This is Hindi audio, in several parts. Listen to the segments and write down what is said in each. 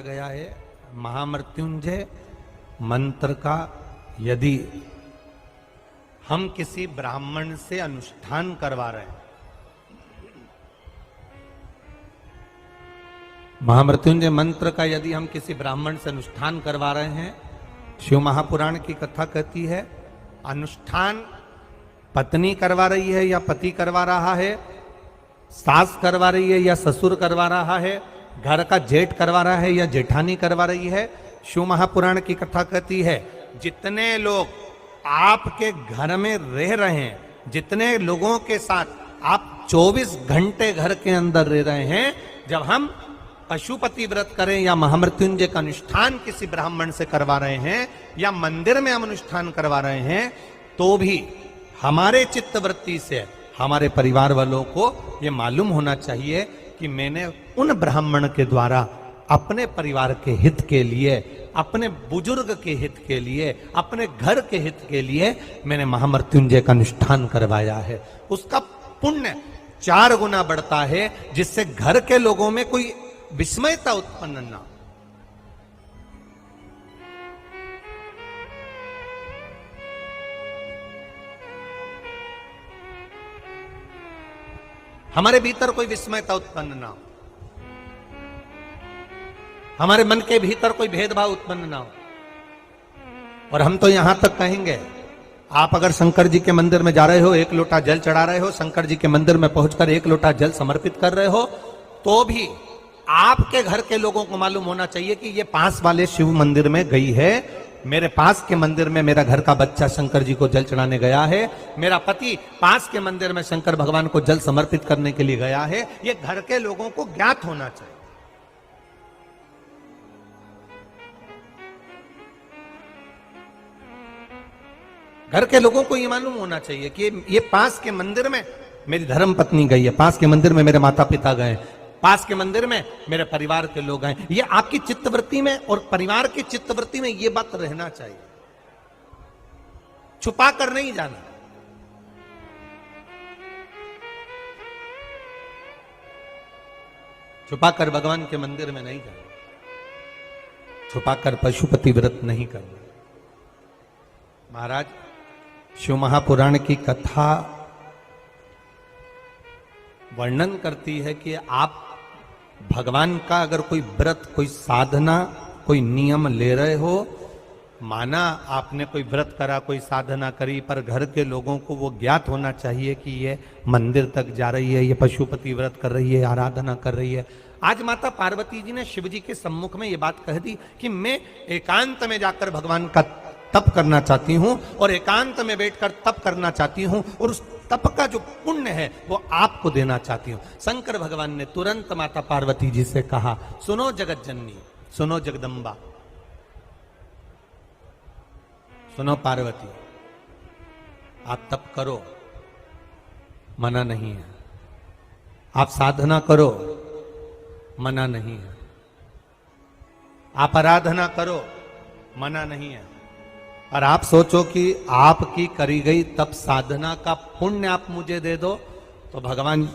गया है महामृत्युंजय मंत्र का यदि हम किसी ब्राह्मण से अनुष्ठान करवा रहे हैं, महामृत्युंजय मंत्र का यदि हम किसी ब्राह्मण से अनुष्ठान करवा रहे हैं, शिव महापुराण की कथा कहती है अनुष्ठान पत्नी करवा रही है या पति करवा रहा है, सास करवा रही है या ससुर करवा रहा है, घर का जेठ करवा रहा है या जेठानी करवा रही है। शिव महापुराण की कथा कहती है जितने लोग आपके घर में रह रहे हैं, जितने लोगों के साथ आप 24 घंटे घर के अंदर रह रहे हैं, जब हम पशुपति व्रत करें या महामृत्युंजय का अनुष्ठान किसी ब्राह्मण से करवा रहे हैं या मंदिर में हम अनुष्ठान करवा रहे हैं, तो भी हमारे चित्तवृत्ति से हमारे परिवार वालों को ये मालूम होना चाहिए कि मैंने उन ब्राह्मण के द्वारा अपने परिवार के हित के लिए, अपने बुजुर्ग के हित के लिए, अपने घर के हित के लिए मैंने महामृत्युंजय का अनुष्ठान करवाया है। उसका पुण्य 4 गुना बढ़ता है, जिससे घर के लोगों में कोई विस्मयता उत्पन्न ना हो। हमारे भीतर कोई विस्मयता उत्पन्न ना हो, हमारे मन के भीतर कोई भेदभाव उत्पन्न ना हो। और हम तो यहां तक कहेंगे, आप अगर शंकर जी के मंदिर में जा रहे हो, 1 लोटा जल चढ़ा रहे हो, शंकर जी के मंदिर में पहुंचकर 1 लोटा जल समर्पित कर रहे हो, तो भी आपके घर के लोगों को मालूम होना चाहिए कि ये पास वाले शिव मंदिर में गई है, मेरे पास के मंदिर में मेरा घर का बच्चा शंकर जी को जल चढ़ाने गया है, मेरा पति पास के मंदिर में शंकर भगवान को जल समर्पित करने के लिए गया है। ये घर के लोगों को ज्ञात होना चाहिए। घर के लोगों को ये मालूम होना चाहिए कि ये पास के मंदिर में मेरी धर्म पत्नी गई है, पास के मंदिर में मेरे माता पिता गए, पास के मंदिर में मेरे परिवार के लोग हैं। ये आपकी चित्तवृत्ति में और परिवार की चित्तवृत्ति में ये बात रहना चाहिए, छुपा कर नहीं जाना। छुपाकर भगवान के मंदिर में नहीं जाना, छुपाकर पशुपति व्रत नहीं करना। महाराज, शिव महापुराण की कथा वर्णन करती है कि आप भगवान का अगर कोई व्रत, कोई साधना, कोई नियम ले रहे हो, माना आपने कोई व्रत करा, कोई साधना करी, पर घर के लोगों को वो ज्ञात होना चाहिए कि ये मंदिर तक जा रही है, ये पशुपति व्रत कर रही है, आराधना कर रही है। आज माता पार्वती जी ने शिव जी के सम्मुख में ये बात कह दी कि मैं एकांत में जाकर भगवान का तप करना चाहती हूं और एकांत में बैठकर तप करना चाहती हूं, और उस तप का जो पुण्य है वो आपको देना चाहती हूं। शंकर भगवान ने तुरंत माता पार्वती जी से कहा, सुनो जगत जननी, सुनो जगदम्बा, सुनो पार्वती, आप तप करो, मना नहीं है, आप साधना करो, मना नहीं है, आप आराधना करो, मना नहीं है, और आप सोचो कि आपकी करी गई तप साधना का पुण्य आप मुझे दे दो, तो भगवान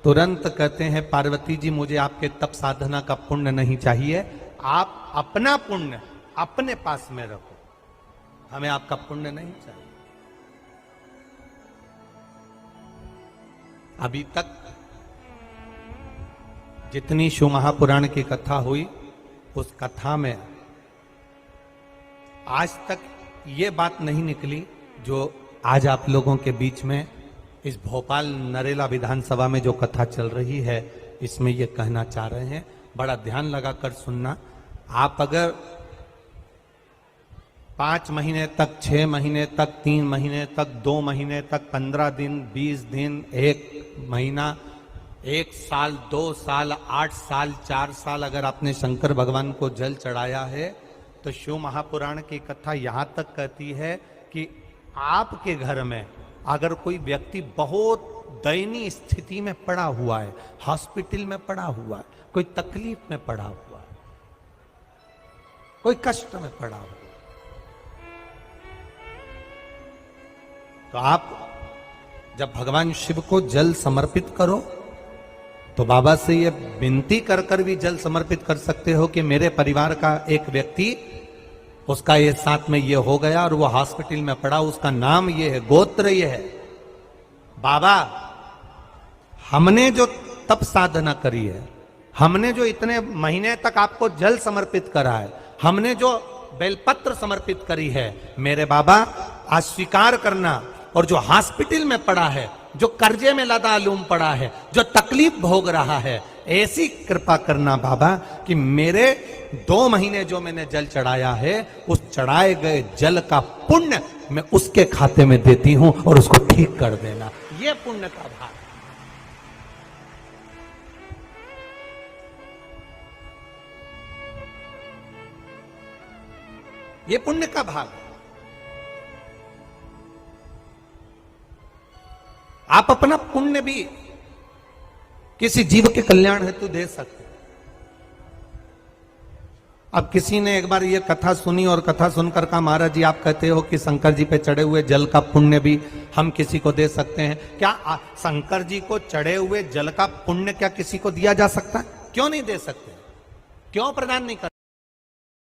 तुरंत कहते हैं पार्वती जी मुझे आपके तप साधना का पुण्य नहीं चाहिए, आप अपना पुण्य अपने पास में रखो, हमें आपका पुण्य नहीं चाहिए। अभी तक जितनी शिव महापुराण की कथा हुई, उस कथा में आज तक ये बात नहीं निकली जो आज आप लोगों के बीच में इस भोपाल नरेला विधानसभा में जो कथा चल रही है, इसमें ये कहना चाह रहे हैं। बड़ा ध्यान लगाकर सुनना। आप अगर 5 महीने तक, 6 महीने तक, 3 महीने तक, 2 महीने तक, 15 दिन, 20 दिन, 1 महीना, 1 साल, 2 साल, 8 साल, 4 साल अगर आपने शंकर भगवान को जल चढ़ाया है, तो शिव महापुराण की कथा यहां तक कहती है कि आपके घर में अगर कोई व्यक्ति बहुत दयनीय स्थिति में पड़ा हुआ है, हॉस्पिटल में पड़ा हुआ है, कोई तकलीफ में पड़ा हुआ है, कोई कष्ट में पड़ा हुआ है, तो आप जब भगवान शिव को जल समर्पित करो तो बाबा से ये विनती कर कर भी जल समर्पित कर सकते हो कि मेरे परिवार का एक व्यक्ति, उसका ये साथ में ये हो गया और वो हॉस्पिटल में पड़ा, उसका नाम ये है, गोत्र ये है। बाबा हमने जो तप साधना करी है, हमने जो इतने महीने तक आपको जल समर्पित करा है, हमने जो बेलपत्र समर्पित करी है, मेरे बाबा आज स्वीकार करना। और जो हॉस्पिटल में पड़ा है, जो कर्जे में लदालूम पड़ा है, जो तकलीफ भोग रहा है, ऐसी कृपा करना बाबा कि मेरे 2 महीने जो मैंने जल चढ़ाया है, उस चढ़ाए गए जल का पुण्य मैं उसके खाते में देती हूं और उसको ठीक कर देना। यह पुण्य का भाग, ये पुण्य का भाग। आप अपना पुण्य भी किसी जीव के कल्याण हेतु दे सकते। अब किसी ने एक बार ये कथा सुनी और कथा सुनकर कहा, महाराज जी आप कहते हो कि शंकर जी पे चढ़े हुए जल का पुण्य भी हम किसी को दे सकते हैं क्या? शंकर जी को चढ़े हुए जल का पुण्य क्या किसी को दिया जा सकता है? क्यों नहीं दे सकते? क्यों प्रदान नहीं कर